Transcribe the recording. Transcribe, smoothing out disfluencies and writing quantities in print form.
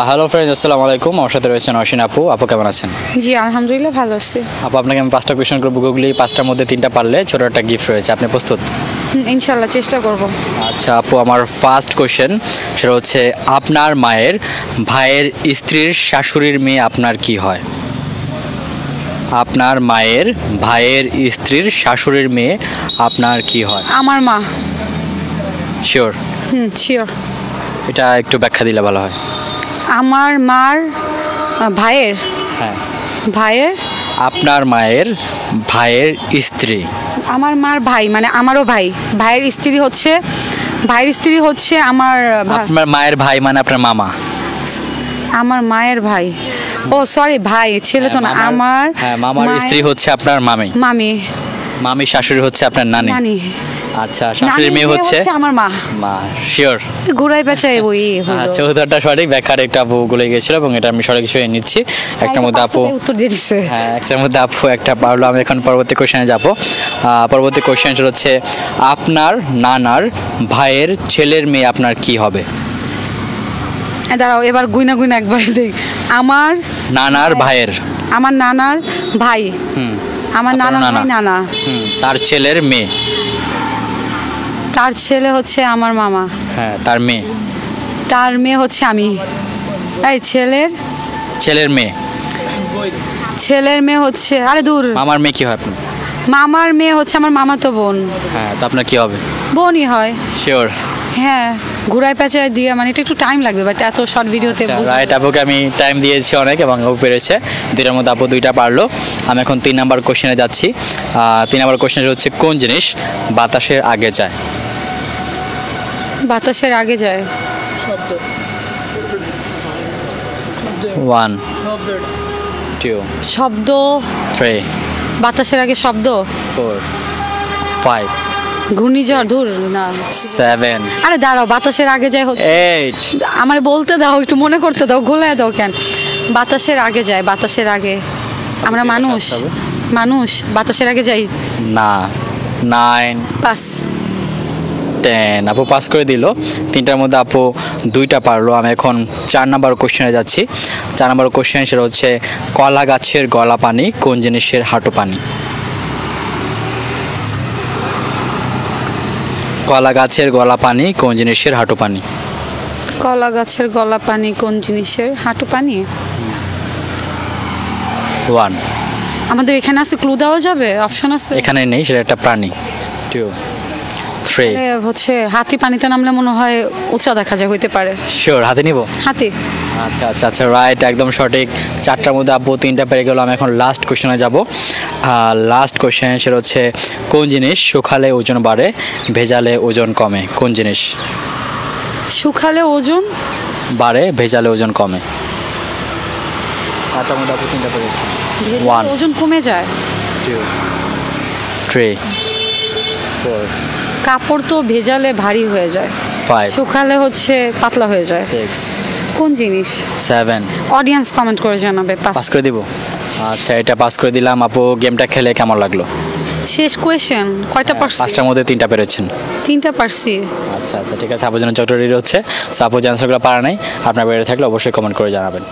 Hello friends, আসসালামু আলাইকুম। আমার সাথে রয়েছেন অসীন আপু। আপু কেমন আছেন? জি আলহামদুলিল্লাহ ভালো আছি। আপু, আপনাকে আমি 5টা কোয়েশ্চেন করবো। গুগলি 5টার মধ্যে 3টা পারলে ছোট একটা গিফট রয়েছে। আপনি প্রস্তুত? ইনশাল্লাহ চেষ্টা করব। আচ্ছা আপু, আমার ফার্স্ট কোয়েশ্চেন সেটা হচ্ছে, আপনার মায়ের ভাইয়ের স্ত্রীর শাশুড়ির মেয়ে আপনার কি হয়? আপনার মায়ের ভাইয়ের স্ত্রীর শাশুড়ির মেয়ে আপনার কি হয়? আমার মা। শিওর? শিওর। এটা একটু ব্যাখ্যা দিলে ভালো হয়। আমার মার ভাইয়ের হ্যাঁ, ভাইয়ের আপনার মায়ের ভাইয়ের স্ত্রী। আমার মার ভাই মানে আমারও ভাই, ভাইয়ের স্ত্রী হচ্ছে আমার আপনার মায়ের ভাই মানে আপনার মামা। আমার মায়ের ভাই, ও সরি ভাই ছেলে তো না। আমার মামার স্ত্রী হচ্ছে আপনার মামি। মামি। মামি শাশুড়ি হচ্ছে আপনার নানি। নানি। আচ্ছা, শাশুড়ির মেয়ে হচ্ছে আমার মা। মা। শিওর? ঘুরাই পেঁচাই ওই। আচ্ছা, উত্তরটা সঠিক। ব্যাখ্যার একটা আপু গলে গেছিল এবং এটা আমি সঠিক হিসেবে নিচ্ছি। একটার মধ্যে আপু উত্তর দিয়ে দিচ্ছে। হ্যাঁ, একটার মধ্যে আপু একটা পারলো। আমি এখন পরবর্তী কোশ্চেনে যাব। পরবর্তী কোশ্চেনটা হচ্ছে, আপনার নানার ভাইয়ের ছেলের মেয়ে আপনার কি হবে? দাঁড়াও, এবার গুইনা একবার দেখ। আমার নানার ভাইয়ের, আমার নানার ভাই। আমার নানার ভাই নানা। তার ছেলের মেয়ে। তার ছেলে হচ্ছে আমার মামা। হ্যাঁ, তার মেয়ে। তার মেয়ে হচ্ছে আমি। এই ছেলের মেয়ে। ছেলের মেয়ে হচ্ছে, আরে দূর। মামার মেয়ে কি হয় আপনার? মামার মেয়ে হচ্ছে আমার মামাতো বোন। হ্যাঁ, তো আপনার কি হবে? বোনই হয়। শিওর? হ্যাঁ, ঘুরাই পেঁচায় দিয়ে মানে এটা একটু টাইম লাগবে, বাট এত শর্ট ভিডিওতে। রাইট, আপুকে আমি টাইম দিয়েছি অনেক এবং ও পেরেছে। দুইটার মধ্যে আপু 2টা পারলো। আমি এখন 3 নাম্বার কোশ্চেনে যাচ্ছি। 3 নাম্বার কোশ্চেন হচ্ছে, কোন জিনিস বাতাসের আগে যায়? বাতাসের আগে যায়? 1 2 শব্দ। 3 বাতাসের আগে শব্দ। 4 5 ঘূর্ণিঝড়। দূর না। 7 আরে দাঁড়াও, বাতাসের আগে যায় হচ্ছে 8 আমার বলতে দাও, একটু মনে করতে দাও, গোলায় দাও কেন? বাতাসের আগে যায়, বাতাসের আগে। আমরা মানুষ বাতাসের আগে যাই না। 9 পাস 10 আপু পাস করে দিল। 3টার মধ্যে আপু 2টা পারলো। আমি এখন 4 নাম্বার কোশ্চেনে যাচ্ছি। 4 নাম্বার কোশ্চেন সেটা হচ্ছে, কলা গাছের গলা পানি কোন জিনিসের হাঁটু পানি? কলা গাছের গলা পানি কোন জিনিসের হাঁটু পানি? কলা গাছের গলা পানি কোন জিনিসের হাঁটু পানি? 1 আমাদের এখানে আছে, ক্লু দেওয়া যাবে? অপশন আছে? এখানে নেই, সেটা একটা প্রাণী। 2 3 হচ্ছে হাতি। পানিতে নামলে মনে হয় উঁচা দেখা যায়, হইতে পারে। শিওর? হাতে নিব? হাতি। আচ্ছা, রাইট, একদম সঠিক। 4টার মধ্যে আপু 3টা পেরে গেল। আমি এখন লাস্ট কোশ্চেনে যাব। লাস্ট কোশ্চেন সেটা হচ্ছে, কোন জিনিস শুকালে ওজন বাড়ে, ভেজালে ওজন কমে? কোন জিনিস শুকালে ওজন বাড়ে, ভেজালে ওজন কমে? 4টার মধ্যে আপু 3টা পেরে গেছে। 1 ওজন কমে যায়। 2 3 4 কাপড় তো ভেজালে ভারী হয়ে যায়, 5 শুকালে হচ্ছে পাতলা হয়ে যায়। 6 কোন জিনিস? 7 অডিয়েন্স কমেন্ট করে জানাবে। পাস করে দিব? আচ্ছা, এটা পাস করে দিলাম। আপু, গেমটা খেলে কেমন লাগলো? শেষ কোয়েশ্চেন কয়টা পারছি? 5টার মধ্যে 3টা পেরেছেন। 3টা পারছি। আচ্ছা, ঠিক আছে। আপুর জন্য চট্টরির হচ্ছে। সো আপু যে আনসারগুলো পারা নাই, আপনার বেড়ে থাকলে অবশ্যই কমেন্ট করে জানাবেন।